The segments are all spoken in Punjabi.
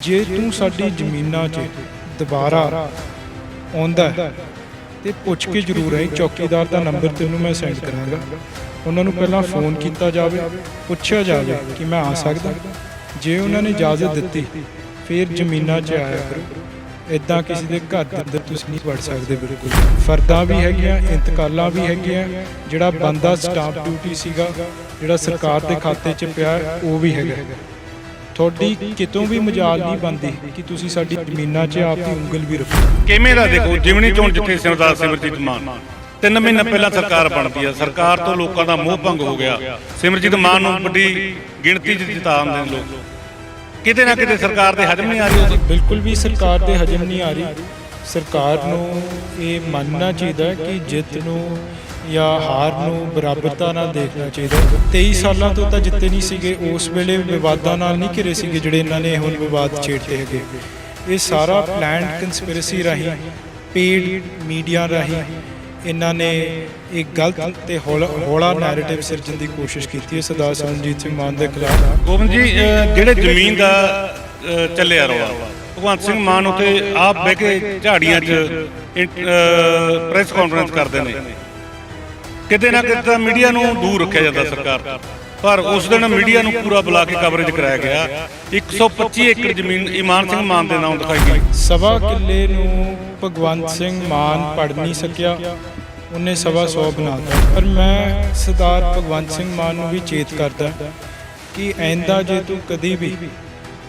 ਜੇ ਤੂੰ ਸਾਡੀ ਜ਼ਮੀਨਾਂ 'ਚ ਦੁਬਾਰਾ ਆਉਂਦਾ ਹੈ ਤੇ ਪੁੱਛ ਕੇ ਜ਼ਰੂਰ ਆਈ। ਚੌਕੀਦਾਰ ਦਾ ਨੰਬਰ ਤੈਨੂੰ ਮੈਂ ਸੈਂਡ ਕਰਾਂਗਾ। ਉਹਨਾਂ ਨੂੰ ਪਹਿਲਾਂ ਫੋਨ ਕੀਤਾ ਜਾਵੇ, ਪੁੱਛਿਆ ਜਾਵੇ ਕਿ ਮੈਂ ਆ ਸਕਦਾ। ਜੇ ਉਹਨਾਂ ਨੇ ਇਜਾਜ਼ਤ ਦਿੱਤੀ ਫਿਰ ਜ਼ਮੀਨਾਂ 'ਚ ਆਇਆ ਕਰੋ। ਇੱਦਾਂ ਕਿਸੇ ਦੇ ਘਰ ਦੇ ਅੰਦਰ ਤੁਸੀਂ ਨਹੀਂ ਵੜ ਸਕਦੇ। ਬਿਲਕੁਲ ਫਰਦਾਂ ਵੀ ਹੈਗੀਆਂ, ਇੰਤਕਾਲਾਂ ਵੀ ਹੈਗੀਆਂ। ਜਿਹੜਾ ਬੰਦਾ ਸਟਾਂਪ ਡਿਊਟੀ ਸੀਗਾ ਜਿਹੜਾ ਸਰਕਾਰ ਦੇ ਖਾਤੇ 'ਚ ਪਿਆ ਉਹ ਵੀ ਹੈਗਾ। ਤੁਹਾਡੀ ਕਿਤੋਂ ਵੀ ਮਜਾਲ ਨਹੀਂ ਬਣਦੀ ਕਿ ਤੁਸੀਂ ਸਾਡੀ ਜ਼ਮੀਨਾਂ 'ਚ ਆਪ ਦੀ ਉਂਗਲ ਵੀ ਰੱਖੋ। ਕਿਵੇਂ ਦਾ ਦੇਖੋ ਜਿਮਣੀ ਚੋਣ ਜਿੱਥੇ ਸਰਦਾਰ ਸਿਮਰਜੀਤ ਮਾਨ 3 ਮਹੀਨੇ ਪਹਿਲਾਂ ਸਰਕਾਰ ਬਣਦੀ ਆ, ਸਰਕਾਰ ਤੋਂ ਲੋਕਾਂ ਦਾ ਮੋਹ ਭੰਗ ਹੋ ਗਿਆ। ਸਿਮਰਜੀਤ ਮਾਨ ਨੂੰ ਵੱਡੀ ਗਿਣਤੀ 'ਚ ਜਿਤਾਉਂਦੇ ਨੇ ਲੋਕ। ਕਿਤੇ ਨਾ ਕਿਤੇ ਸਰਕਾਰ ਦੇ ਹਜਮ ਨਹੀਂ ਆ ਰਹੀ। ਬਿਲਕੁਲ ਵੀ ਸਰਕਾਰ ਦੇ ਹਜਮ ਨਹੀਂ ਆ ਰਹੀ। ਸਰਕਾਰ ਨੂੰ ਇਹ ਮੰਨਣਾ ਚਾਹੀਦਾ ਕਿ ਜਿੱਤ ਨੂੰ ਜਾਂ ਹਾਰ ਨੂੰ ਬਰਾਬਰਤਾ ਨਾਲ ਦੇਖਣਾ ਚਾਹੀਦਾ। 23 ਸਾਲਾਂ ਤੋਂ ਤਾਂ ਜਿੱਤੇ ਨਹੀਂ ਸੀਗੇ, ਉਸ ਵੇਲੇ ਵਿਵਾਦਾਂ ਨਾਲ ਨਹੀਂ ਘਿਰੇ ਸੀਗੇ ਜਿਹੜੇ ਇਹਨਾਂ ਨੇ ਹੁਣ ਵਿਵਾਦ ਛੇੜਦੇ ਹੈਗੇ। ਇਹ ਸਾਰਾ ਪਲਾਨਡ ਕੰਸਪੀਰੇਸੀ ਰਾਹੀਂ, ਪੇਡ ਮੀਡੀਆ ਰਾਹੀਂ ਇਹਨਾਂ ਨੇ ਇੱਕ ਗਲਤ ਤੇ ਹੌਲਾ ਨੈਰੇਟਿਵ ਸਿਰਜਣ ਦੀ ਕੋਸ਼ਿਸ਼ ਕੀਤੀ ਹੈ ਸਰਦਾਰ ਸਿਮਰਜੀਤ ਸਿੰਘ ਮਾਨ ਦੇ ਖਿਲਾਫ। ਗੋਬਿੰਦ ਜੀ, ਜਿਹੜੇ ਜ਼ਮੀਨ ਦਾ ਚੱਲਿਆ ਰੌਲਾ, ਭਗਵੰਤ ਸਿੰਘ ਮਾਨ ਉੱਤੇ ਆਪ ਬਹਿ ਕੇ ਝਾੜੀਆਂ 'ਚ ਪ੍ਰੈਸ ਕਾਨਫਰੰਸ ਕਰਦੇ ਨੇ। ਕਿਤੇ ਨਾ ਕਿਤੇ ਮੀਡੀਆ ਨੂੰ ਦੂਰ ਰੱਖਿਆ ਜਾਂਦਾ ਸਰਕਾਰ ਤੋਂ, ਪਰ ਉਸ ਦਿਨ ਮੀਡੀਆ ਨੂੰ ਪੂਰਾ ਬੁਲਾ ਕੇ ਕਵਰੇਜ ਕਰਾਇਆ ਗਿਆ। 125 ਏਕੜ ਜ਼ਮੀਨ ਇਮਾਨ ਸਿੰਘ ਮਾਨ ਦੇ ਨਾਮ ਦਿਖਾਈ ਗਈ। ਸਵਾ ਕਿੱਲੇ ਨੂੰ ਭਗਵੰਤ ਸਿੰਘ ਮਾਨ ਪੜ੍ਹ ਨਹੀਂ ਸਕਿਆ, ਉਹਨੇ 125 ਬਣਾਤਾ। ਪਰ ਮੈਂ ਸਰਦਾਰ ਭਗਵੰਤ ਸਿੰਘ ਮਾਨ ਨੂੰ ਵੀ ਚੇਤ ਕਰਦਾ ਕਿ ਆਇੰਦਾ ਜੇ ਤੂੰ ਕਦੀ ਵੀ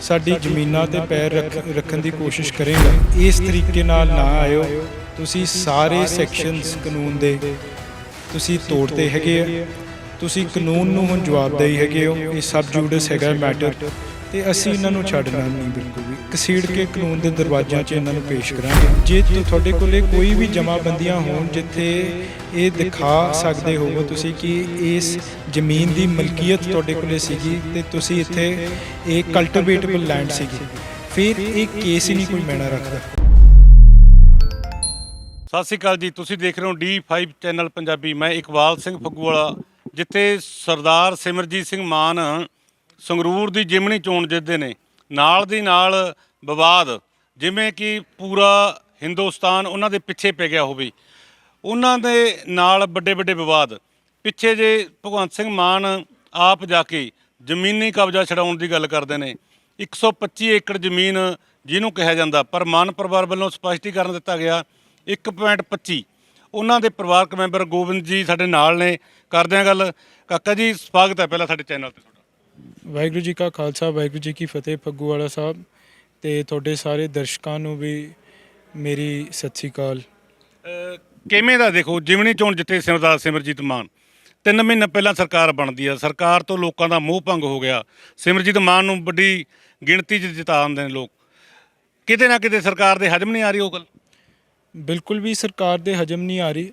ਸਾਡੀ ਜ਼ਮੀਨਾਂ ਤੇ ਪੈਰ ਰੱਖਣ ਦੀ ਕੋਸ਼ਿਸ਼ ਕਰੇਗਾ, ਇਸ ਤਰੀਕੇ ਨਾਲ ਨਾ ਆਇਓ। ਤੁਸੀਂ ਸਾਰੇ ਸੈਕਸ਼ਨਸ ਕਾਨੂੰਨ ਦੇ ਤੁਸੀਂ ਤੋੜਦੇ ਹੈਗੇ ਆ। ਤੁਸੀਂ ਕਾਨੂੰਨ ਨੂੰ ਹੁਣ ਜਵਾਬਦੇਹੀ ਹੈਗੇ ਹੋ। ਇਹ ਸਬ ਜੂਡਿਸ ਹੈਗਾ ਮੈਟਰ, ਤੇ ਅਸੀਂ ਇਹਨਾਂ ਨੂੰ ਛੱਡਣਾ ਨਹੀਂ। ਬਿਲਕੁਲ ਵੀ ਘਸੀੜ ਕੇ ਕਾਨੂੰਨ ਦੇ ਦਰਵਾਜ਼ਿਆਂ 'ਚ ਇਹਨਾਂ ਨੂੰ ਪੇਸ਼ ਕਰਾਂਗੇ। ਜੇ ਤੁਹਾਡੇ ਕੋਲੇ ਕੋਈ ਵੀ ਜਮ੍ਹਾਂਬੰਦੀਆਂ ਹੋਣ ਜਿੱਥੇ ਇਹ ਦਿਖਾ ਸਕਦੇ ਹੋਵੋ ਤੁਸੀਂ ਕਿ ਇਸ ਜ਼ਮੀਨ ਦੀ ਮਲਕੀਅਤ ਤੁਹਾਡੇ ਕੋਲੇ ਸੀਗੀ ਤੇ ਤੁਸੀਂ ਇੱਥੇ ਇਹ ਕਲਟੀਵੇਟੇਬਲ ਲੈਂਡ ਸੀਗੀ, ਫਿਰ ਇਹ ਕੇਸ ਹੀ ਨਹੀਂ ਕੋਈ ਮੈਨਾ ਰੱਖਦਾ। ਸਤਿ ਸ਼੍ਰੀ ਅਕਾਲ ਜੀ, ਤੁਸੀਂ ਦੇਖ ਰਹੇ ਹੋ D5 ਚੈਨਲ ਪੰਜਾਬੀ। ਮੈਂ ਇਕਬਾਲ ਸਿੰਘ ਫੱਗੂਵਾਲਾ। ਜਿੱਥੇ ਸਰਦਾਰ ਸਿਮਰਜੀਤ ਸਿੰਘ ਮਾਨ ਸੰਗਰੂਰ ਦੀ ਜਿਮਣੀ ਚੋਣ ਜਿੱਤਦੇ ਨੇ, ਨਾਲ ਦੀ ਨਾਲ ਵਿਵਾਦ ਜਿਵੇਂ ਕਿ ਪੂਰਾ ਹਿੰਦੁਸਤਾਨ ਉਹਨਾਂ ਦੇ ਪਿੱਛੇ ਪੈ ਗਿਆ ਹੋਵੇ। ਉਹਨਾਂ ਦੇ ਨਾਲ ਵੱਡੇ ਵੱਡੇ ਵਿਵਾਦ ਪਿੱਛੇ ਜੇ ਭਗਵੰਤ ਸਿੰਘ ਮਾਨ ਆਪ ਜਾ ਕੇ ਜ਼ਮੀਨੀ ਕਬਜ਼ਾ ਛਡਾਉਣ ਦੀ ਗੱਲ ਕਰਦੇ ਨੇ। 125 ਏਕੜ ਜ਼ਮੀਨ ਜਿਹਨੂੰ ਕਿਹਾ ਜਾਂਦਾ, ਪਰ ਮਾਨ ਪਰਿਵਾਰ ਵੱਲੋਂ ਸਪਸ਼ਟੀਕਰਨ ਦਿੱਤਾ ਗਿਆ 1.25। ਉਹਨਾਂ ਦੇ ਪਰਿਵਾਰਕ ਮੈਂਬਰ ਗੋਬਿੰਦ ਜੀ ਸਾਡੇ ਨਾਲ ਨੇ, ਕਰਦੇ ਹਾਂ ਗੱਲ। ਕਾਕਾ ਜੀ, ਸਵਾਗਤ ਹੈ ਪਹਿਲਾਂ ਸਾਡੇ ਚੈਨਲ ਤੇ ਤੁਹਾਡਾ। ਵਾਹਿਗੁਰੂ ਜੀ ਕਾ ਖਾਲਸਾ, ਵਾਹਿਗੁਰੂ ਜੀ ਕੀ ਫਤਿਹ। ਫੱਗੂਵਾਲਾ ਸਾਹਿਬ ਤੇ ਤੁਹਾਡੇ ਸਾਰੇ ਦਰਸ਼ਕਾਂ ਨੂੰ ਵੀ ਮੇਰੀ ਸਤਿ ਸ਼੍ਰੀ ਅਕਾਲ। ਕਿਵੇਂ ਦਾ ਦੇਖੋ ਜਿਮਣੀ ਚੋਣ ਜਿੱਥੇ ਸਰਦਾਰ ਸਿਮਰਜੀਤ ਮਾਨ 3 ਮਹੀਨੇ ਪਹਿਲਾਂ ਸਰਕਾਰ ਬਣਦੀ ਆ, ਸਰਕਾਰ ਤੋਂ ਲੋਕਾਂ ਦਾ ਮੋਹ ਭੰਗ ਹੋ ਗਿਆ। ਸਿਮਰਜੀਤ ਮਾਨ ਨੂੰ ਵੱਡੀ ਗਿਣਤੀ 'ਚ ਜਿਤਾਉਂਦੇ ਨੇ ਲੋਕ। ਕਿਤੇ ਨਾ ਕਿਤੇ ਸਰਕਾਰ ਦੇ ਹਜਮ ਨਹੀਂ ਆ ਰਹੀ ਉਹ ਗੱਲ। ਬਿਲਕੁਲ ਵੀ ਸਰਕਾਰ ਦੇ ਹਜਮ ਨਹੀਂ ਆ ਰਹੀ।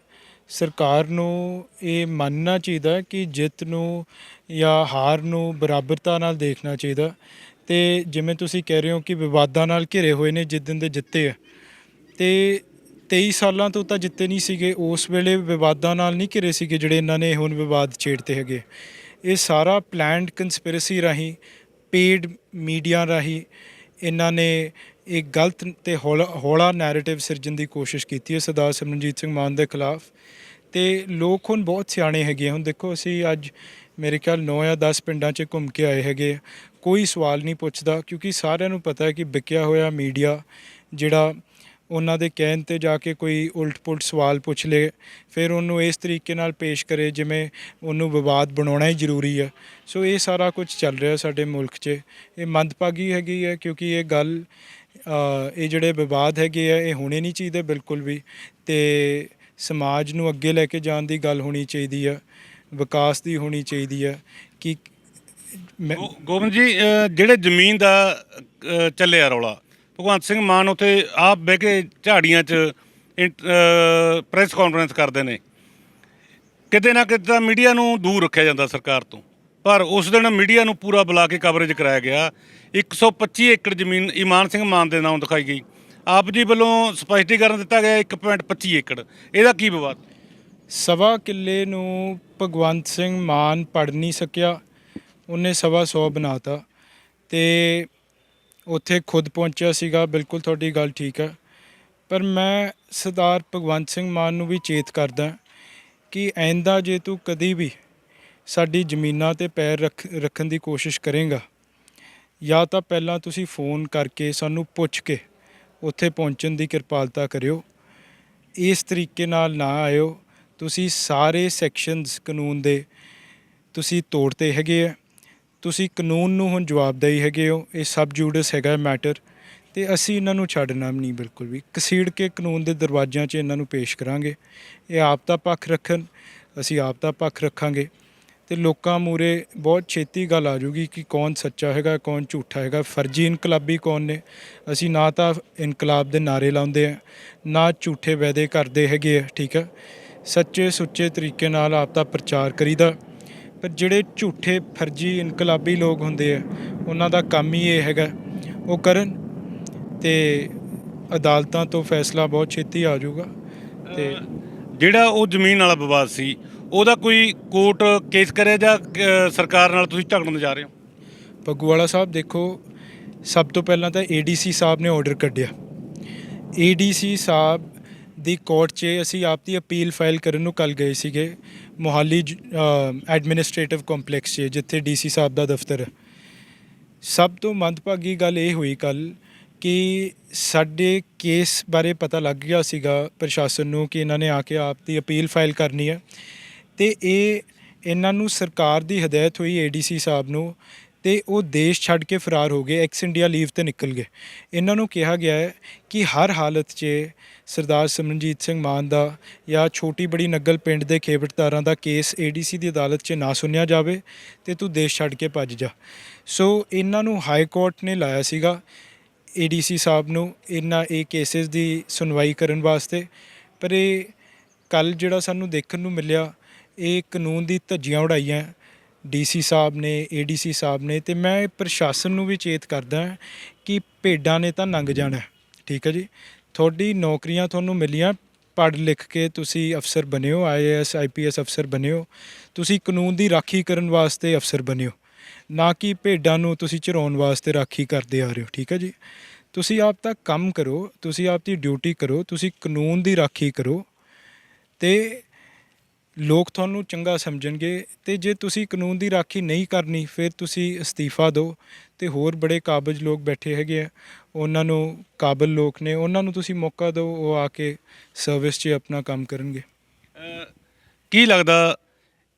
ਸਰਕਾਰ ਨੂੰ ਇਹ ਮੰਨਣਾ ਚਾਹੀਦਾ ਕਿ ਜਿੱਤ ਨੂੰ ਜਾਂ ਹਾਰ ਨੂੰ ਬਰਾਬਰਤਾ ਨਾਲ ਦੇਖਣਾ ਚਾਹੀਦਾ। ਤੇ ਜਿਵੇਂ ਤੁਸੀਂ ਕਹਿ ਰਹੇ ਹੋ ਕਿ ਵਿਵਾਦਾਂ ਨਾਲ ਘਿਰੇ ਹੋਏ ਨੇ ਜਿੱਦਣ ਦੇ ਜਿੱਤੇ ਆ, ਤੇ 23 ਸਾਲਾਂ ਤੋਂ ਤਾਂ ਜਿੱਤੇ ਨਹੀਂ ਸੀਗੇ, ਉਸ ਵੇਲੇ ਵਿਵਾਦਾਂ ਨਾਲ ਨਹੀਂ ਘਿਰੇ ਸੀਗੇ ਜਿਹੜੇ ਇਹਨਾਂ ਨੇ ਹੁਣ ਵਿਵਾਦ ਛੇੜਦੇ ਹੈਗੇ। ਇਹ ਸਾਰਾ ਪਲਾਨਡ ਕੰਸਪੀਰੇਸੀ ਰਾਹੀਂ, ਪੇਡ ਮੀਡੀਆ ਰਾਹੀਂ ਇਹਨਾਂ ਨੇ ਇੱਕ ਗਲਤ ਤੇ ਹੌਲਾ ਨੈਰੇਟਿਵ ਸਿਰਜਣ ਦੀ ਕੋਸ਼ਿਸ਼ ਕੀਤੀ ਹੈ ਸਰਦਾਰ ਸਿਮਰਜੀਤ ਸਿੰਘ ਮਾਨ ਦੇ ਖਿਲਾਫ। ਤੇ ਲੋਕ ਹੁਣ ਬਹੁਤ ਸਿਆਣੇ ਹੈਗੇ। ਹੁਣ ਦੇਖੋ, ਅਸੀਂ ਅੱਜ ਮੇਰੇ ਖਿਆਲ 9 ਜਾਂ 10 ਪਿੰਡਾਂ 'ਚ ਘੁੰਮ ਕੇ ਆਏ ਹੈਗੇ। ਕੋਈ ਸਵਾਲ ਨਹੀਂ ਪੁੱਛਦਾ ਕਿਉਂਕਿ ਸਾਰਿਆਂ ਨੂੰ ਪਤਾ ਹੈ ਕਿ ਵਿਕਿਆ ਹੋਇਆ ਮੀਡੀਆ ਜਿਹੜਾ ਉਹਨਾਂ ਦੇ ਕਹਿਣ 'ਤੇ ਜਾ ਕੇ ਕੋਈ ਉਲਟ ਪੁਲਟ ਸਵਾਲ ਪੁੱਛ ਲੇ, ਫਿਰ ਉਹਨੂੰ ਇਸ ਤਰੀਕੇ ਨਾਲ ਪੇਸ਼ ਕਰੇ ਜਿਵੇਂ ਉਹਨੂੰ ਵਿਵਾਦ ਬਣਾਉਣਾ ਹੀ ਜ਼ਰੂਰੀ ਹੈ। ਸੋ ਇਹ ਸਾਰਾ ਕੁਝ ਚੱਲ ਰਿਹਾ ਸਾਡੇ ਮੁਲਕ 'ਚ। ਇਹ ਮੰਦਭਾਗੀ ਹੈਗੀ ਹੈ ਕਿਉਂਕਿ ਇਹ ਗੱਲ ਇਹ ਜਿਹੜੇ ਵਿਵਾਦ ਹੈਗੇ ਆ ਇਹ ਹੋਣੇ ਨਹੀਂ ਚਾਹੀਦੇ ਬਿਲਕੁਲ ਵੀ। ਤੇ ਸਮਾਜ ਨੂੰ ਅੱਗੇ ਲੈ ਕੇ ਜਾਣ ਦੀ ਗੱਲ ਹੋਣੀ ਚਾਹੀਦੀ ਆ, ਵਿਕਾਸ ਦੀ ਹੋਣੀ ਚਾਹੀਦੀ ਆ। ਕਿ ਗੋਬਿੰਦ ਜੀ, ਜਿਹੜੇ ਜ਼ਮੀਨ ਦਾ ਚੱਲਿਆ ਰੌਲਾ, ਭਗਵੰਤ ਸਿੰਘ ਮਾਨ ਉੱਥੇ ਆਪ ਬਹਿ ਕੇ ਝਾੜੀਆਂ 'ਚ ਪ੍ਰੈਸ ਕਾਨਫਰੰਸ ਕਰਦੇ ਨੇ। ਕਿਤੇ ਨਾ ਕਿਤੇ ਮੀਡੀਆ ਨੂੰ ਦੂਰ ਰੱਖਿਆ ਜਾਂਦਾ ਸਰਕਾਰ ਤੋਂ, ਪਰ ਉਸ ਦਿਨ ਮੀਡੀਆ ਨੂੰ ਪੂਰਾ ਬੁਲਾ ਕੇ ਕਵਰੇਜ ਕਰਾਇਆ ਗਿਆ। 125 ਏਕੜ ਜ਼ਮੀਨ ਇਮਾਨ ਸਿੰਘ ਮਾਨ ਦੇ ਨਾਮ ਦਿਖਾਈ ਗਈ। ਆਪ ਜੀ ਵੱਲੋਂ ਸਪਸ਼ਟੀਕਰਨ ਦਿੱਤਾ ਗਿਆ 1.25 ਏਕੜ। ਇਹਦਾ ਕੀ ਵਿਵਾਦ? ਸਵਾ ਕਿੱਲੇ ਨੂੰ ਭਗਵੰਤ ਸਿੰਘ ਮਾਨ ਪੜ੍ਹ ਨਹੀਂ ਸਕਿਆ, ਉਹਨੇ 125 ਬਣਾਤਾ। ਤੇ ਉੱਥੇ ਖੁਦ ਪਹੁੰਚਿਆ ਸੀਗਾ, ਬਿਲਕੁਲ ਤੁਹਾਡੀ ਗੱਲ ਠੀਕ ਹੈ। ਪਰ ਮੈਂ ਸਰਦਾਰ ਭਗਵੰਤ ਸਿੰਘ ਮਾਨ ਨੂੰ ਵੀ ਚੇਤ ਕਰਦਾ ਕਿ ਆਇੰਦਾ ਜੇ ਤੂੰ ਕਦੀ ਵੀ ਸਾਡੀ ਜ਼ਮੀਨਾਂ 'ਤੇ ਪੈਰ ਰੱਖਣ ਦੀ ਕੋਸ਼ਿਸ਼ ਕਰੇਗਾ, ਜਾਂ ਤਾਂ ਪਹਿਲਾਂ ਤੁਸੀਂ ਫੋਨ ਕਰਕੇ ਸਾਨੂੰ ਪੁੱਛ ਕੇ ਉੱਥੇ ਪਹੁੰਚਣ ਦੀ ਕਿਰਪਾਲਤਾ ਕਰਿਓ। ਇਸ ਤਰੀਕੇ ਨਾਲ ਨਾ ਆਇਓ। ਤੁਸੀਂ ਸਾਰੇ ਸੈਕਸ਼ਨਸ ਕਾਨੂੰਨ ਦੇ ਤੁਸੀਂ ਤੋੜਤੇ ਹੈਗੇ ਆ। ਤੁਸੀਂ ਕਾਨੂੰਨ ਨੂੰ ਹੁਣ ਜਵਾਬਦੇਹੀ ਹੈਗੇ ਹੋ। ਇਹ ਸਬ ਜੂਡਿਸ ਹੈਗਾ ਮੈਟਰ, ਅਤੇ ਅਸੀਂ ਇਹਨਾਂ ਨੂੰ ਛੱਡਣਾ ਨਹੀਂ ਬਿਲਕੁਲ ਵੀ। ਘਸੀੜ ਕੇ ਕਾਨੂੰਨ ਦੇ ਦਰਵਾਜ਼ਿਆਂ 'ਚ ਇਹਨਾਂ ਨੂੰ ਪੇਸ਼ ਕਰਾਂਗੇ। ਇਹ ਆਪ ਦਾ ਪੱਖ ਰੱਖਣ, ਅਸੀਂ ਆਪ ਦਾ ਪੱਖ ਰੱਖਾਂਗੇ, ਅਤੇ ਲੋਕਾਂ ਮੂਹਰੇ ਬਹੁਤ ਛੇਤੀ ਗੱਲ ਆ ਜੂਗੀ ਕਿ ਕੌਣ ਸੱਚਾ ਹੈਗਾ, ਕੌਣ ਝੂਠਾ ਹੈਗਾ, ਫਰਜ਼ੀ ਇਨਕਲਾਬੀ ਕੌਣ ਨੇ। ਅਸੀਂ ਨਾ ਤਾਂ ਇਨਕਲਾਬ ਦੇ ਨਾਅਰੇ ਲਾਉਂਦੇ ਆ, ਨਾ ਝੂਠੇ ਵਾਅਦੇ ਕਰਦੇ ਹੈਗੇ ਆ, ਠੀਕ ਹੈ। ਸੱਚੇ ਸੁੱਚੇ ਤਰੀਕੇ ਨਾਲ ਆਪ ਦਾ ਪ੍ਰਚਾਰ ਕਰੀਦਾ। ਪਰ ਜਿਹੜੇ ਝੂਠੇ ਫਰਜ਼ੀ ਇਨਕਲਾਬੀ ਲੋਕ ਹੁੰਦੇ ਆ, ਉਹਨਾਂ ਦਾ ਕੰਮ ਹੀ ਇਹ ਹੈਗਾ, ਉਹ ਕਰਨ, ਅਤੇ ਅਦਾਲਤਾਂ ਤੋਂ ਫੈਸਲਾ ਬਹੁਤ ਛੇਤੀ ਆ ਜਾਊਗਾ। ਅਤੇ ਜਿਹੜਾ ਉਹ ਜ਼ਮੀਨ ਵਾਲਾ ਵਿਵਾਦ ਸੀ, ਉਹਦਾ ਕੋਈ ਕੋਰਟ ਕੇਸ ਕਰਿਆ ਜਾਂ ਸਰਕਾਰ ਨਾਲ ਤੁਸੀਂ ਝਗੜਨ ਜਾ ਰਹੇ ਹੋ? ਫੱਗੂਵਾਲਾ ਸਾਹਿਬ ਦੇਖੋ, ਸਭ ਤੋਂ ਪਹਿਲਾਂ ਤਾਂ ADC ਸਾਹਿਬ ਨੇ ਆਰਡਰ ਕੱਢਿਆ। ADC ਸਾਹਿਬ ਦੀ ਕੋਰਟ 'ਚ ਅਸੀਂ ਆਪ ਦੀ ਅਪੀਲ ਫਾਈਲ ਕਰਨ ਨੂੰ ਕੱਲ੍ਹ ਗਏ ਸੀਗੇ, ਮੋਹਾਲੀ ਐਡਮਿਨਿਸਟ੍ਰੇਟਿਵ ਕੰਪਲੈਕਸ 'ਚ, ਜਿੱਥੇ DC ਸਾਹਿਬ ਦਾ ਦਫ਼ਤਰ ਹੈ। ਸਭ ਤੋਂ ਮੰਦਭਾਗੀ ਗੱਲ ਇਹ ਹੋਈ ਕੱਲ੍ਹ ਕਿ ਸਾਡੇ ਕੇਸ ਬਾਰੇ ਪਤਾ ਲੱਗ ਗਿਆ ਸੀਗਾ ਪ੍ਰਸ਼ਾਸਨ ਨੂੰ ਕਿ ਇਹਨਾਂ ਨੇ ਆ ਕੇ ਆਪ ਦੀ ਅਪੀਲ ਫਾਈਲ ਕਰਨੀ ਹੈ, ਅਤੇ ਇਹਨਾਂ ਨੂੰ ਸਰਕਾਰ ਦੀ ਹਦਾਇਤ ਹੋਈ ADC ਸਾਹਿਬ ਨੂੰ, ਅਤੇ ਉਹ ਦੇਸ਼ ਛੱਡ ਕੇ ਫਰਾਰ ਹੋ ਗਏ, ਐਕਸ ਇੰਡੀਆ ਲੀਵ 'ਤੇ ਨਿਕਲ ਗਏ। ਇਹਨਾਂ ਨੂੰ ਕਿਹਾ ਗਿਆ ਹੈ ਕਿ ਹਰ ਹਾਲਤ 'ਚ ਸਰਦਾਰ ਸਿਮਰਨਜੀਤ ਸਿੰਘ ਮਾਨ ਦਾ ਜਾਂ ਛੋਟੀ ਬੜੀ ਨੰਗਲ ਪਿੰਡ ਦੇ ਖੇਵਟਦਾਰਾਂ ਦਾ ਕੇਸ ADC ਦੀ ਅਦਾਲਤ 'ਚ ਨਾ ਸੁਣਿਆ ਜਾਵੇ, ਅਤੇ ਤੂੰ ਦੇਸ਼ ਛੱਡ ਕੇ ਭੱਜ ਜਾ। ਸੋ ਇਹਨਾਂ ਨੂੰ ਹਾਈ ਕੋਰਟ ਨੇ ਲਾਇਆ ਸੀਗਾ ADC ਸਾਹਿਬ ਨੂੰ ਇਹ ਕੇਸਿਸ ਦੀ ਸੁਣਵਾਈ ਕਰਨ ਵਾਸਤੇ। ਪਰ ਇਹ ਕੱਲ੍ਹ ਜਿਹੜਾ ਸਾਨੂੰ ਦੇਖਣ ਨੂੰ ਮਿਲਿਆ, ਇਹ ਕਾਨੂੰਨ ਦੀ ਧੱਜੀਆਂ ਉਡਾਈਆਂ DC ਸਾਹਿਬ ਨੇ, ADC ਸਾਹਿਬ ਨੇ। ਅਤੇ ਮੈਂ ਪ੍ਰਸ਼ਾਸਨ ਨੂੰ ਵੀ ਚੇਤ ਕਰਦਾ ਕਿ ਭੇਡਾਂ ਨੇ ਤਾਂ ਲੰਘ ਜਾਣਾ, ਠੀਕ ਹੈ ਜੀ। ਤੁਹਾਡੀ ਨੌਕਰੀਆਂ ਤੁਹਾਨੂੰ ਮਿਲੀਆਂ, ਪੜ੍ਹ ਲਿਖ ਕੇ ਤੁਸੀਂ ਅਫਸਰ ਬਣਿਓ, IAS IPS ਅਫਸਰ ਬਣਿਓ, ਤੁਸੀਂ ਕਾਨੂੰਨ ਦੀ ਰਾਖੀ ਕਰਨ ਵਾਸਤੇ ਅਫਸਰ ਬਣਿਓ, ਨਾ ਕਿ ਭੇਡਾਂ ਨੂੰ ਤੁਸੀਂ ਚਰਾਉਣ ਵਾਸਤੇ ਰਾਖੀ ਕਰਦੇ ਆ ਰਹੇ ਹੋ, ਠੀਕ ਹੈ ਜੀ। ਤੁਸੀਂ ਆਪ ਦਾ ਕੰਮ ਕਰੋ, ਤੁਸੀਂ ਆਪ ਦੀ ਡਿਊਟੀ ਕਰੋ, ਤੁਸੀਂ ਕਾਨੂੰਨ ਦੀ ਰਾਖੀ ਕਰੋ, ਅਤੇ ਲੋਕ ਤੁਹਾਨੂੰ ਚੰਗਾ ਸਮਝਣਗੇ। ਅਤੇ ਜੇ ਤੁਸੀਂ ਕਾਨੂੰਨ ਦੀ ਰਾਖੀ ਨਹੀਂ ਕਰਨੀ, ਫਿਰ ਤੁਸੀਂ ਅਸਤੀਫਾ ਦਿਓ, ਅਤੇ ਹੋਰ ਬੜੇ ਕਾਬਜ਼ ਲੋਕ ਬੈਠੇ ਹੈਗੇ ਆ, ਉਹਨਾਂ ਨੂੰ, ਕਾਬਲ ਲੋਕ ਨੇ, ਉਹਨਾਂ ਨੂੰ ਤੁਸੀਂ ਮੌਕਾ ਦਿਓ, ਉਹ ਆ ਕੇ ਸਰਵਿਸ 'ਚ ਆਪਣਾ ਕੰਮ ਕਰਨਗੇ। ਕੀ ਲੱਗਦਾ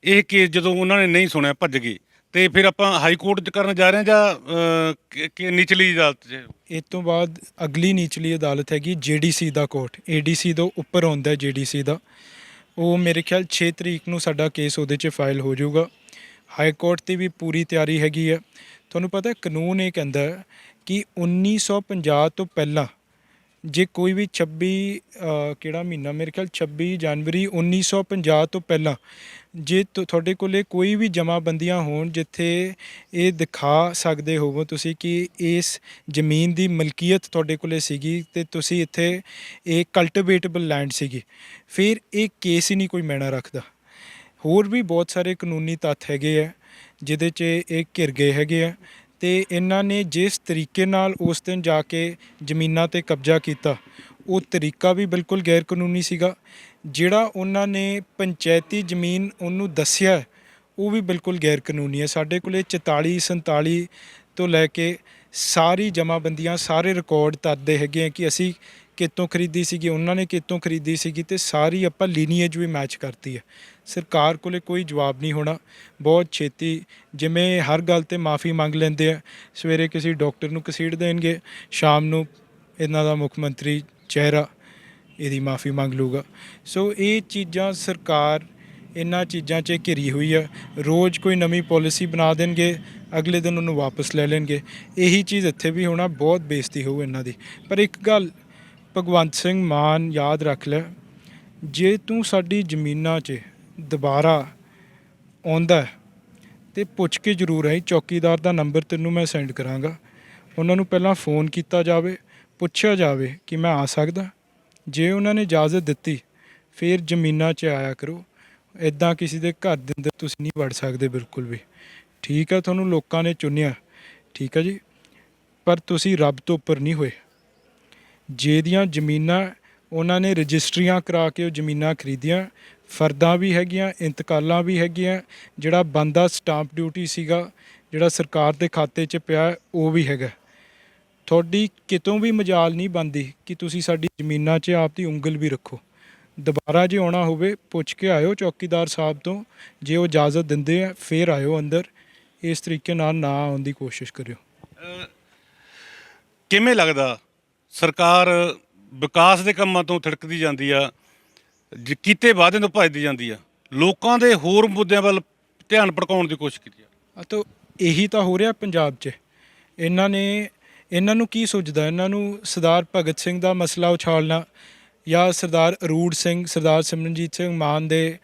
ਇਹ ਕੇਸ ਜਦੋਂ ਉਹਨਾਂ ਨੇ ਨਹੀਂ ਸੁਣਿਆ, ਭੱਜ ਗਏ, ਤੇ ਫਿਰ ਆਪਾਂ ਹਾਈ ਕੋਰਟ 'ਚ ਕਰਨ ਜਾ ਰਹੇ ਹਾਂ ਜਾਂ ਕਿ ਨਿਚਲੀ ਅਦਾਲਤ 'ਚ? ਇਸ ਤੋਂ ਬਾਅਦ ਅਗਲੀ ਨਿਚਲੀ ਅਦਾਲਤ ਹੈਗੀ JDC ਦਾ ਕੋਰਟ। ADC ਤੋਂ ਉੱਪਰ ਆਉਂਦਾ JDC ਦਾ। ਉਹ ਮੇਰੇ ਖਿਆਲ 6 ਤਰੀਕ ਨੂੰ ਸਾਡਾ ਕੇਸ ਉਹਦੇ 'ਚ ਫਾਈਲ ਹੋ ਜਾਊਗਾ। ਹਾਈ ਕੋਰਟ ਦੀ ਵੀ ਪੂਰੀ ਤਿਆਰੀ ਹੈਗੀ ਹੈ। ਤੁਹਾਨੂੰ ਪਤਾ ਕਾਨੂੰਨ ਇਹ ਕਹਿੰਦਾ ਕਿ 1950 ਤੋਂ ਪਹਿਲਾਂ ਜੇ ਕੋਈ ਵੀ 26 ਕਿਹੜਾ ਮਹੀਨਾ, ਮੇਰੇ ਖਿਆਲ 26 ਜਨਵਰੀ 1950 ਤੋਂ ਪਹਿਲਾਂ ਜੇ ਤੁਹਾਡੇ ਕੋਲੇ ਕੋਈ ਵੀ ਜਮ੍ਹਾਂਬੰਦੀਆਂ ਹੋਣ ਜਿੱਥੇ ਇਹ ਦਿਖਾ ਸਕਦੇ ਹੋਵੋ ਤੁਸੀਂ ਕਿ ਇਸ ਜ਼ਮੀਨ ਦੀ ਮਲਕੀਅਤ ਤੁਹਾਡੇ ਕੋਲੇ ਸੀਗੀ, ਅਤੇ ਤੁਸੀਂ ਇੱਥੇ ਇਹ ਕਲਟੀਵੇਟੇਬਲ ਲੈਂਡ ਸੀਗੀ, ਫਿਰ ਇਹ ਕੇਸ ਹੀ ਨਹੀਂ ਕੋਈ ਮਾਇਨਾ ਰੱਖਦਾ। ਹੋਰ ਵੀ ਬਹੁਤ ਸਾਰੇ ਕਾਨੂੰਨੀ ਤੱਥ ਹੈਗੇ ਆ ਜਿਹਦੇ 'ਚ ਇਹ ਘਿਰ ਗਏ ਹੈਗੇ ਆ, ਅਤੇ ਇਹਨਾਂ ਨੇ ਜਿਸ ਤਰੀਕੇ ਨਾਲ ਉਸ ਦਿਨ ਜਾ ਕੇ ਜ਼ਮੀਨਾਂ 'ਤੇ ਕਬਜ਼ਾ ਕੀਤਾ, ਉਹ ਤਰੀਕਾ ਵੀ ਬਿਲਕੁਲ ਗੈਰ ਕਾਨੂੰਨੀ ਸੀਗਾ। ਜਿਹੜਾ ਉਹਨਾਂ ਨੇ ਪੰਚਾਇਤੀ ਜ਼ਮੀਨ ਉਹਨੂੰ ਦੱਸਿਆ, ਉਹ ਵੀ ਬਿਲਕੁਲ ਗੈਰ ਕਾਨੂੰਨੀ ਹੈ। ਸਾਡੇ ਕੋਲੇ 44 47 ਤੋਂ ਲੈ ਕੇ ਸਾਰੀ ਜਮ੍ਹਾਂਬੰਦੀਆਂ, ਸਾਰੇ ਰਿਕਾਰਡ ਦੱਸਦੇ ਹੈਗੇ ਆ ਕਿ ਅਸੀਂ ਕਿੱਥੋਂ ਖਰੀਦੀ ਸੀਗੀ, ਉਹਨਾਂ ਨੇ ਕਿੱਥੋਂ ਖਰੀਦੀ ਸੀਗੀ, ਅਤੇ ਸਾਰੀ ਆਪਾਂ ਲੀਨੀਏਜ ਵੀ ਮੈਚ ਕਰਤੀ ਹੈ। ਸਰਕਾਰ ਕੋਲੇ ਕੋਈ ਜਵਾਬ ਨਹੀਂ ਹੋਣਾ। ਬਹੁਤ ਛੇਤੀ ਜਿਵੇਂ ਹਰ ਗੱਲ 'ਤੇ ਮਾਫੀ ਮੰਗ ਲੈਂਦੇ ਆ, ਸਵੇਰੇ ਕਿਸੇ ਡਾਕਟਰ ਨੂੰ ਘਸੀੜ ਦੇਣਗੇ, ਸ਼ਾਮ ਨੂੰ ਇਹਨਾਂ ਦਾ ਮੁੱਖ ਮੰਤਰੀ ਚਿਹਰਾ ਇਹਦੀ ਮਾਫੀ ਮੰਗ ਲੂਗਾ। ਸੋ ਇਹ ਚੀਜ਼ਾਂ ਸਰਕਾਰ ਇਹਨਾਂ ਚੀਜ਼ਾਂ 'ਚ ਘਿਰੀ ਹੋਈ ਆ। ਰੋਜ਼ ਕੋਈ ਨਵੀਂ ਪੋਲਿਸੀ ਬਣਾ ਦੇਣਗੇ, ਅਗਲੇ ਦਿਨ ਉਹਨੂੰ ਵਾਪਸ ਲੈ ਲੈਣਗੇ। ਇਹੀ ਚੀਜ਼ ਇੱਥੇ ਵੀ ਹੋਣਾ। ਬਹੁਤ ਬੇਇੱਜ਼ਤੀ ਹੋਊ ਇਹਨਾਂ ਦੀ। ਪਰ ਇੱਕ ਗੱਲ ਭਗਵੰਤ ਸਿੰਘ ਮਾਨ ਯਾਦ ਰੱਖ ਲੈ, ਜੇ ਤੂੰ ਸਾਡੀ ਜ਼ਮੀਨਾਂ 'ਚ ਦੁਬਾਰਾ ਆਉਂਦਾ ਅਤੇ ਪੁੱਛ ਕੇ ਜ਼ਰੂਰ ਆਈ। ਚੌਕੀਦਾਰ ਦਾ ਨੰਬਰ ਤੈਨੂੰ ਮੈਂ ਸੈਂਡ ਕਰਾਂਗਾ। ਉਹਨਾਂ ਨੂੰ ਪਹਿਲਾਂ ਫੋਨ ਕੀਤਾ ਜਾਵੇ, ਪੁੱਛਿਆ ਜਾਵੇ ਕਿ ਮੈਂ ਆ ਸਕਦਾ। ਜੇ ਉਹਨਾਂ ਨੇ ਇਜਾਜ਼ਤ ਦਿੱਤੀ, ਫਿਰ ਜ਼ਮੀਨਾਂ 'ਚ ਆਇਆ ਕਰੋ। ਇੱਦਾਂ ਕਿਸੇ ਦੇ ਘਰ ਦੇ ਅੰਦਰ ਤੁਸੀਂ ਨਹੀਂ ਵੜ ਸਕਦੇ ਬਿਲਕੁਲ ਵੀ, ਠੀਕ ਹੈ। ਤੁਹਾਨੂੰ ਲੋਕਾਂ ਨੇ ਚੁਣਿਆ, ਠੀਕ ਹੈ ਜੀ। ਪਰ ਤੁਸੀਂ ਰੱਬ ਤੋਂ ਉੱਪਰ ਨਹੀਂ ਹੋਏ। ਜਿਹਦੀਆਂ ਜ਼ਮੀਨਾਂ ਉਹਨਾਂ ਨੇ ਰਜਿਸਟਰੀਆਂ ਕਰਾ ਕੇ ਉਹ ਜ਼ਮੀਨਾਂ ਖਰੀਦੀਆਂ, ਫਰਦਾਂ ਵੀ ਹੈਗੀਆਂ, ਇੰਤਕਾਲਾਂ ਵੀ ਹੈਗੀਆਂ, ਜਿਹੜਾ ਬੰਦਾ ਸਟਾਂਪ ਡਿਊਟੀ ਸੀਗਾ ਜਿਹੜਾ ਸਰਕਾਰ ਦੇ ਖਾਤੇ 'ਚ ਪਿਆ ਉਹ ਵੀ ਹੈਗਾ। ਤੁਹਾਡੀ ਕਿਤੋਂ ਵੀ ਮਜਾਲ ਨਹੀਂ ਬਣਦੀ ਕਿ ਤੁਸੀਂ ਸਾਡੀ ਜ਼ਮੀਨਾਂ 'ਚ ਆਪਦੀ ਉਂਗਲ ਵੀ ਰੱਖੋ। ਦੁਬਾਰਾ ਜੇ ਆਉਣਾ ਹੋਵੇ ਪੁੱਛ ਕੇ ਆਇਓ ਚੌਕੀਦਾਰ ਸਾਹਿਬ ਤੋਂ, ਜੇ ਉਹ ਇਜਾਜ਼ਤ ਦਿੰਦੇ ਆ ਫਿਰ ਆਇਓ ਅੰਦਰ। ਇਸ ਤਰੀਕੇ ਨਾਲ ਨਾ ਆਉਣ ਦੀ ਕੋਸ਼ਿਸ਼ ਕਰਿਓ। ਕਿਵੇਂ ਲੱਗਦਾ ਸਰਕਾਰ ਵਿਕਾਸ ਦੇ ਕੰਮਾਂ ਤੋਂ ਥਿੜਕਦੀ ਜਾਂਦੀ ਆ, ਕੀਤੇ ਵਾਅਦੇ ਤੋਂ ਭੱਜਦੀ ਜਾਂਦੀ ਆ, ਲੋਕਾਂ ਦੇ ਹੋਰ ਮੁੱਦਿਆਂ ਵੱਲ ਧਿਆਨ ਭਟਕਾਉਣ ਦੀ ਕੋਸ਼ਿਸ਼ ਕੀਤੀ ਆ? ਤਾਂ ਇਹੀ ਤਾਂ ਹੋ ਰਿਹਾ ਪੰਜਾਬ 'ਚ। ਇਹਨਾਂ ਨੂੰ ਕੀ ਸੁੱਝਦਾ? ਇਹਨਾਂ ਨੂੰ ਸਰਦਾਰ ਭਗਤ ਸਿੰਘ ਦਾ ਮਸਲਾ ਉਛਾਲਣਾ ਜਾਂ ਸਰਦਾਰ ਅਰੂੜ ਸਿੰਘ, ਸਰਦਾਰ ਸਿਮਰਨਜੀਤ ਸਿੰਘ ਮਾਨ ਦੇ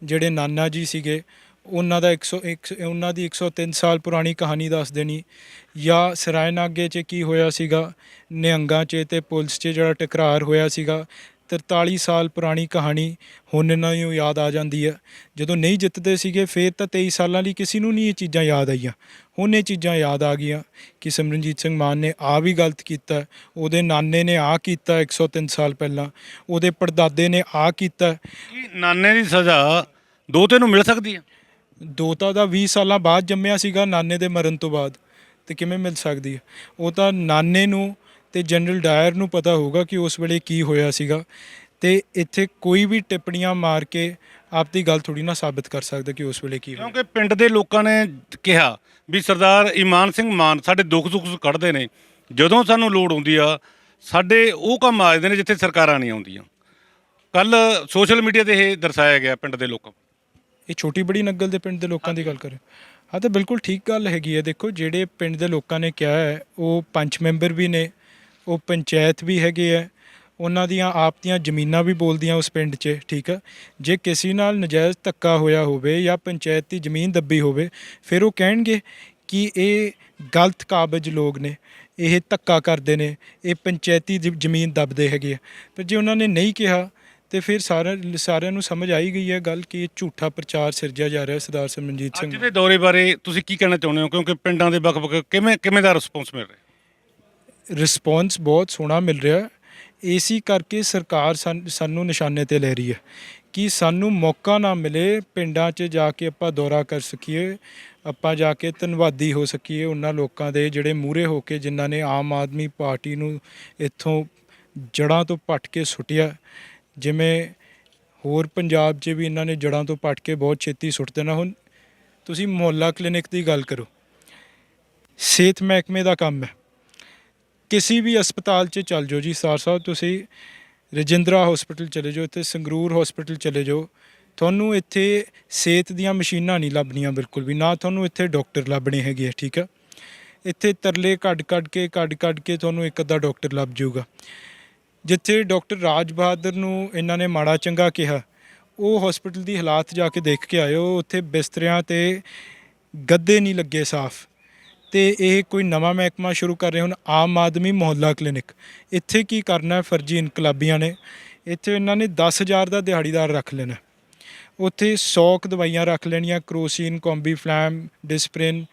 ਜਿਹੜੇ ਨਾਨਾ ਜੀ ਸੀਗੇ ਉਹਨਾਂ ਦਾ 101 ਉਹਨਾਂ ਦੀ 103 ਸਾਲ ਪੁਰਾਣੀ ਕਹਾਣੀ ਦੱਸ ਦੇਣੀ, ਜਾਂ ਸਰਾਏ ਨਾਗੇ 'ਚ ਕੀ ਹੋਇਆ ਸੀਗਾ, ਨਿਹੰਗਾਂ 'ਚ ਤੇ ਪੁਲਿਸ 'ਚ ਜਿਹੜਾ ਟਕਰਾਰ ਹੋਇਆ ਸੀਗਾ 43 ਸਾਲ ਪੁਰਾਣੀ ਕਹਾਣੀ ਹੁਣ ਇਹਨਾਂ ਨੂੰ ਯਾਦ ਆ ਜਾਂਦੀ ਹੈ। ਜਦੋਂ ਨਹੀਂ ਜਿੱਤਦੇ ਸੀਗੇ ਫਿਰ ਤਾਂ 23 ਸਾਲਾਂ ਲਈ ਕਿਸੇ ਨੂੰ ਨਹੀਂ ਇਹ ਚੀਜ਼ਾਂ ਯਾਦ ਆਈਆਂ, ਹੁਣ ਇਹ ਚੀਜ਼ਾਂ ਯਾਦ ਆ ਗਈਆਂ ਕਿ ਸਿਮਰਨਜੀਤ ਸਿੰਘ ਮਾਨ ਨੇ ਆ ਵੀ ਗਲਤ ਕੀਤਾ, ਉਹਦੇ ਨਾਨੇ ਨੇ ਆ ਕੀਤਾ 103 ਸਾਲ ਪਹਿਲਾਂ, ਉਹਦੇ ਪੜਦਾਦੇ ਨੇ ਆ ਕੀਤਾ। ਕੀ ਨਾਨੇ ਦੀ ਸਜ਼ਾ ਦੋਤੇ ਨੂੰ ਮਿਲ ਸਕਦੀ ਆ? ਦੋਤਾ ਦਾ 20 ਸਾਲਾਂ ਬਾਅਦ ਜੰਮਿਆ ਸੀਗਾ ਨਾਨੇ ਦੇ ਮਰਨ ਤੋਂ ਬਾਅਦ, ਤੇ ਕਿਵੇਂ ਮਿਲ ਸਕਦੀ ਹੈ? ਉਹ ਤਾਂ ਨਾਨੇ ਨੂੰ ਤੇ ਜਨਰਲ ਡਾਇਰ ਨੂੰ ਪਤਾ ਹੋਊਗਾ ਕਿ ਉਸ ਵੇਲੇ ਕੀ ਹੋਇਆ ਸੀਗਾ। ਤੇ ਇੱਥੇ ਕੋਈ ਵੀ ਟਿੱਪਣੀਆਂ ਮਾਰ ਕੇ ਆਪਦੀ ਗੱਲ ਥੋੜੀ ਨਾ ਸਾਬਿਤ ਕਰ ਸਕਦਾ ਕਿ ਉਸ ਵੇਲੇ ਕੀ ਹੋਇਆ। ਕਿਉਂਕਿ ਪਿੰਡ ਦੇ ਲੋਕਾਂ ਨੇ ਕਿਹਾ ਵੀ ਸਰਦਾਰ ਇਮਾਨ ਸਿੰਘ ਮਾਨ ਸਾਡੇ ਦੁੱਖ ਸੁੱਖ ਕੱਢਦੇ ਨੇ, ਜਦੋਂ ਸਾਨੂੰ ਲੋੜ ਹੁੰਦੀ ਆ ਸਾਡੇ ਉਹ ਕੰਮ ਆ ਜਾਂਦੇ ਨੇ ਜਿੱਥੇ ਸਰਕਾਰਾਂ ਨਹੀਂ ਆਉਂਦੀਆਂ। ਕੱਲ ਸੋਸ਼ਲ ਮੀਡੀਆ 'ਤੇ ਇਹ ਦਰਸਾਇਆ ਗਿਆ ਪਿੰਡ ਦੇ ਲੋਕਾਂ। ਇਹ ਛੋਟੀ ਬੜੀ ਨੰਗਲ ਦੇ ਪਿੰਡ ਦੇ ਲੋਕਾਂ ਦੀ ਗੱਲ ਕਰੇ, ਹਾਂ ਤਾਂ ਬਿਲਕੁਲ ਠੀਕ ਗੱਲ ਹੈਗੀ ਹੈ। ਦੇਖੋ ਜਿਹੜੇ ਪਿੰਡ ਦੇ ਲੋਕਾਂ ਨੇ ਕਿਹਾ ਹੈ ਉਹ ਪੰਚ ਮੈਂਬਰ ਵੀ ਨੇ, ਉਹ ਪੰਚਾਇਤ ਵੀ ਹੈਗੇ ਹੈ, ਉਹਨਾਂ ਦੀਆਂ ਆਪ ਦੀਆਂ ਜ਼ਮੀਨਾਂ ਵੀ ਬੋਲਦੀਆਂ ਉਸ ਪਿੰਡ 'ਚ, ਠੀਕ ਆ। ਜੇ ਕਿਸੇ ਨਾਲ ਨਜਾਇਜ਼ ਧੱਕਾ ਹੋਇਆ ਹੋਵੇ ਜਾਂ ਪੰਚਾਇਤ ਦੀ ਜ਼ਮੀਨ ਦੱਬੀ ਹੋਵੇ ਫਿਰ ਉਹ ਕਹਿਣਗੇ ਕਿ ਇਹ ਗਲਤ ਕਾਬਜ ਲੋਕ ਨੇ, ਇਹ ਧੱਕਾ ਕਰਦੇ ਨੇ, ਇਹ ਪੰਚਾਇਤੀ ਜ਼ਮੀਨ ਦੱਬਦੇ ਹੈਗੇ ਆ। ਪਰ ਜੇ ਉਹਨਾਂ ਨੇ ਨਹੀਂ ਕਿਹਾ ਤੇ ਫਿਰ ਸਾਰਿਆਂ ਨੂੰ ਸਮਝ ਆਈ ਗਈ ਹੈ ਗੱਲ ਕਿ ਇਹ ਝੂਠਾ ਪ੍ਰਚਾਰ ਸਿਰਜਿਆ ਜਾ ਰਿਹਾ ਸਰਦਾਰ ਸਿਮਰਨਜੀਤ ਸਿੰਘ। ਅੱਜ ਦੇ ਦੌਰੇ ਬਾਰੇ ਤੁਸੀਂ ਕੀ ਕਹਿਣਾ ਚਾਹੁੰਦੇ ਹੋ? ਕਿਉਂਕਿ ਪਿੰਡਾਂ ਦੇ ਵੱਖ-ਵੱਖ ਕਿਵੇਂ ਦਾ ਰਿਸਪੌਂਸ ਮਿਲ ਰਿਹਾ? ਰਿਸਪੌਂਸ ਬਹੁਤ ਸੋਹਣਾ ਮਿਲ ਰਿਹਾ। ਇਸੇ ਕਰਕੇ ਸਰਕਾਰ ਸਾਨੂੰ ਨਿਸ਼ਾਨੇ 'ਤੇ ਲੈ ਰਹੀ ਹੈ ਕਿ ਸਾਨੂੰ ਮੌਕਾ ਨਾ ਮਿਲੇ ਪਿੰਡਾਂ 'ਚ ਜਾ ਕੇ ਆਪਾਂ ਦੌਰਾ ਕਰ ਸਕੀਏ, ਆਪਾਂ ਜਾ ਕੇ ਧੰਨਵਾਦੀ ਹੋ ਸਕੀਏ ਉਹਨਾਂ ਲੋਕਾਂ ਦੇ ਜਿਹੜੇ ਮੂਹਰੇ ਹੋ ਕੇ ਜਿਨ੍ਹਾਂ ਨੇ ਆਮ ਆਦਮੀ ਪਾਰਟੀ ਨੂੰ ਇੱਥੋਂ ਜੜ੍ਹਾਂ ਤੋਂ ਪੱਟ ਕੇ ਸੁੱਟਿਆ। ਜਿਵੇਂ ਹੋਰ ਪੰਜਾਬ 'ਚ ਵੀ ਇਹਨਾਂ ਨੇ ਜੜ੍ਹਾਂ ਤੋਂ ਪੱਟ ਕੇ ਬਹੁਤ ਛੇਤੀ ਸੁੱਟ ਦੇਣਾ। ਹੁਣ ਤੁਸੀਂ ਮੁਹੱਲਾ ਕਲੀਨਿਕ ਦੀ ਗੱਲ ਕਰੋ, ਸਿਹਤ ਮਹਿਕਮੇ ਦਾ ਕੰਮ ਹੈ। ਕਿਸੇ ਵੀ ਹਸਪਤਾਲ 'ਚ ਚੱਲ ਜਾਓ ਜੀ ਸਰ ਸਾਹਿਬ, ਤੁਸੀਂ ਰਜਿੰਦਰਾ ਹਸਪੀਟਲ ਚਲੇ ਜਾਓ, ਇੱਥੇ ਸੰਗਰੂਰ ਹਸਪੀਟਲ ਚਲੇ ਜਾਓ, ਤੁਹਾਨੂੰ ਇੱਥੇ ਸਿਹਤ ਦੀਆਂ ਮਸ਼ੀਨਾਂ ਨਹੀਂ ਲੱਭਣੀਆਂ ਬਿਲਕੁਲ ਵੀ, ਨਾ ਤੁਹਾਨੂੰ ਇੱਥੇ ਡਾਕਟਰ ਲੱਭਣੇ ਹੈਗੇ ਆ, ਠੀਕ ਆ। ਇੱਥੇ ਤਰਲੇ ਕੱਢ ਕੱਢ ਕੇ ਤੁਹਾਨੂੰ ਇੱਕ ਅੱਧਾ ਡਾਕਟਰ ਲੱਭ ਜਾਊਗਾ। ਜਿੱਥੇ ਡਾਕਟਰ ਰਾਜ ਬਹਾਦਰ ਨੂੰ ਇਹਨਾਂ ਨੇ ਮਾੜਾ ਚੰਗਾ ਕਿਹਾ, ਉਹ ਹਸਪੀਟਲ ਦੀ ਹਾਲਾਤ ਜਾ ਕੇ ਦੇਖ ਕੇ ਆਇਓ। ਉੱਥੇ ਬਿਸਤਰਿਆਂ 'ਤੇ ਗੱਦੇ ਨਹੀਂ ਲੱਗੇ ਸਾਫ਼, ਤੇ ਇਹ ਕੋਈ ਨਵਾਂ ਮਹਿਕਮਾ ਸ਼ੁਰੂ ਕਰ ਰਹੇ ਹੁਣ ਆਮ ਆਦਮੀ ਮੁਹੱਲਾ ਕਲੀਨਿਕ। ਇੱਥੇ ਕੀ ਕਰਨਾ ਫਰਜ਼ੀ ਇਨਕਲਾਬੀਆਂ ਨੇ, ਇੱਥੇ ਇਹਨਾਂ ਨੇ 10,000 ਦਾ ਦਿਹਾੜੀਦਾਰ ਰੱਖ ਲੈਣਾ, ਉੱਥੇ 100 ਦਵਾਈਆਂ ਰੱਖ ਲੈਣੀਆਂ, ਕਰੋਸੀਨ, ਕੋਂਬੀਫਲੈਮ, ਡਿਸਪ੍ਰਿਨ,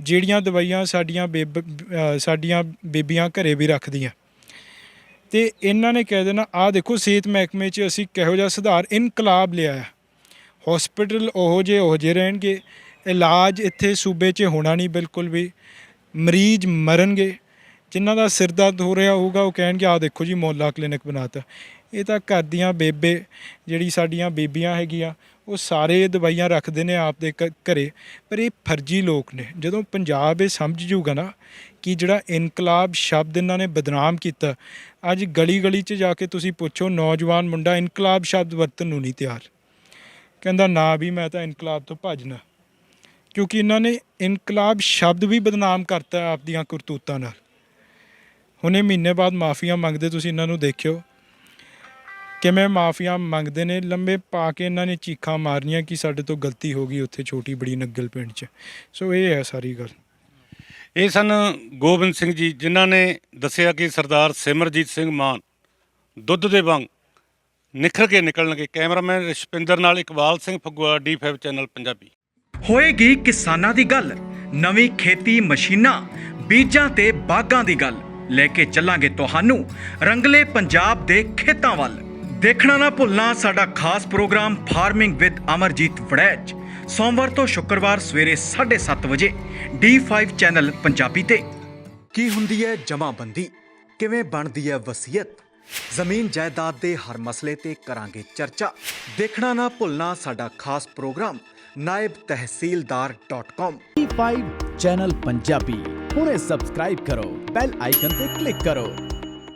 ਜਿਹੜੀਆਂ ਦਵਾਈਆਂ ਸਾਡੀਆਂ ਬੀਬੀਆਂ ਘਰੇ ਵੀ ਰੱਖਦੀਆਂ। ਤੇ ਇਹਨਾਂ ਨੇ ਕਹਿ ਦੇਣਾ ਆਹ ਦੇਖੋ ਸਿਹਤ ਮਹਿਕਮੇ 'ਚ ਅਸੀਂ ਕਿਹੋ ਜਿਹਾ ਸੁਧਾਰ ਇਨਕਲਾਬ ਲਿਆ ਹੈ। ਹਸਪੀਟਲ ਉਹੋ ਜਿਹੇ ਰਹਿਣਗੇ, ਇਲਾਜ ਇੱਥੇ ਸੂਬੇ 'ਚ ਹੋਣਾ ਨਹੀਂ ਬਿਲਕੁਲ ਵੀ, ਮਰੀਜ਼ ਮਰਨਗੇ। ਜਿਨ੍ਹਾਂ ਦਾ ਸਿਰ ਦਰਦ ਹੋ ਰਿਹਾ ਹੋਊਗਾ ਉਹ ਕਹਿਣਗੇ ਆਹ ਦੇਖੋ ਜੀ ਮੁਹੱਲਾ ਕਲੀਨਿਕ ਬਣਾਤਾ। ਇਹ ਤਾਂ ਘਰ ਦੀਆਂ ਬੇਬੇ ਜਿਹੜੀ ਸਾਡੀਆਂ ਬੀਬੀਆਂ ਹੈਗੀਆਂ ਉਹ ਸਾਰੇ ਦਵਾਈਆਂ ਰੱਖਦੇ ਨੇ ਆਪਦੇ ਘਰੇ, ਪਰ ਇਹ ਫਰਜ਼ੀ ਲੋਕ ਨੇ। ਜਦੋਂ ਪੰਜਾਬ ਇਹ ਸਮਝ ਜੂਗਾ ਨਾ ਕਿ ਜਿਹੜਾ ਇਨਕਲਾਬ ਸ਼ਬਦ ਇਹਨਾਂ ਨੇ ਬਦਨਾਮ ਕੀਤਾ, ਅੱਜ ਗਲੀ 'ਚ ਜਾ ਕੇ ਤੁਸੀਂ ਪੁੱਛੋ ਨੌਜਵਾਨ ਮੁੰਡਾ ਇਨਕਲਾਬ ਸ਼ਬਦ ਵਰਤਣ ਨੂੰ ਨਹੀਂ ਤਿਆਰ, ਕਹਿੰਦਾ ਨਾ ਵੀ ਮੈਂ ਤਾਂ ਇਨਕਲਾਬ ਤੋਂ ਭੱਜਣਾ, ਕਿਉਂਕਿ ਇਹਨਾਂ ਨੇ ਇਨਕਲਾਬ ਸ਼ਬਦ ਵੀ ਬਦਨਾਮ ਕਰਤਾ ਆਪਦੀਆਂ ਕਰਤੂਤਾਂ ਨਾਲ। ਹੁਣੇ ਮਹੀਨੇ ਬਾਅਦ ਮਾਫੀਆਂ ਮੰਗਦੇ ਤੁਸੀਂ ਇਹਨਾਂ ਨੂੰ ਦੇਖਿਓ ਕਿਵੇਂ ਮਾਫੀਆਂ ਮੰਗਦੇ ਨੇ, ਲੰਬੇ ਪਾ ਕੇ ਇਹਨਾਂ ਨੇ ਚੀਖਾਂ ਮਾਰਨੀਆਂ ਕਿ ਸਾਡੇ ਤੋਂ ਗਲਤੀ ਹੋ ਗਈ ਉੱਥੇ ਛੋਟੀ ਬੜੀ ਨੰਗਲ ਪਿੰਡ 'ਚ। ਸੋ ਇਹ ਹੈ ਸਾਰੀ ਗੱਲ। ਇਹ ਸਨ ਗੋਬਿੰਦ ਸਿੰਘ ਜੀ ਜਿਨ੍ਹਾਂ ਨੇ ਦੱਸਿਆ ਕਿ ਸਰਦਾਰ ਸਿਮਰਜੀਤ ਸਿੰਘ ਮਾਨ ਦੁੱਧ ਦੇ ਵਾਂਗ ਨਿਖਰ ਕੇ ਨਿਕਲਣਗੇ। ਕੈਮਰਾਮੈਨ ਰਸ਼ਪਿੰਦਰ ਨਾਲ ਇਕਬਾਲ ਸਿੰਘ ਫੱਗੂਵਾਲਾ, D5 ਚੈਨਲ ਪੰਜਾਬੀ। ਹੋਏਗੀ ਕਿਸਾਨਾਂ ਦੀ ਗੱਲ, ਨਵੀਂ ਖੇਤੀ ਮਸ਼ੀਨਾਂ, ਬੀਜਾਂ ਤੇ ਬਾਗਾਂ ਦੀ ਗੱਲ ਲੈ ਕੇ ਚੱਲਾਂਗੇ ਤੁਹਾਨੂੰ ਰੰਗਲੇ ਪੰਜਾਬ ਦੇ ਖੇਤਾਂ ਵੱਲ। ਦੇਖਣਾ ਨਾ ਭੁੱਲਣਾ ਸਾਡਾ ਖਾਸ programme farming with Amarjit Warraich, ਸੋਮਵਾਰ ਤੋਂ ਸ਼ੁੱਕਰਵਾਰ ਸਵੇਰੇ 7:30 ਵਜੇ D5 ਚੈਨਲ ਪੰਜਾਬੀ ਤੇ। ਕੀ ਹੁੰਦੀ ਹੈ ਜਮਾਬੰਦੀ, ਕਿਵੇਂ ਬਣਦੀ ਹੈ ਵਸੀਅਤ, ਜ਼ਮੀਨ ਜਾਇਦਾਦ ਦੇ ਹਰ ਮਸਲੇ ਤੇ ਕਰਾਂਗੇ ਚਰਚਾ। ਦੇਖਣਾ ਨਾ ਭੁੱਲਣਾ ਸਾਡਾ ਖਾਸ programme naibtehsildar.com। D5 channel Punjabi ਹੁਣੇ ਸਬਸਕ੍ਰਾਈਬ ਕਰੋ, ਬੈਲ ਆਈਕਨ ਤੇ ਕਲਿੱਕ ਕਰੋ।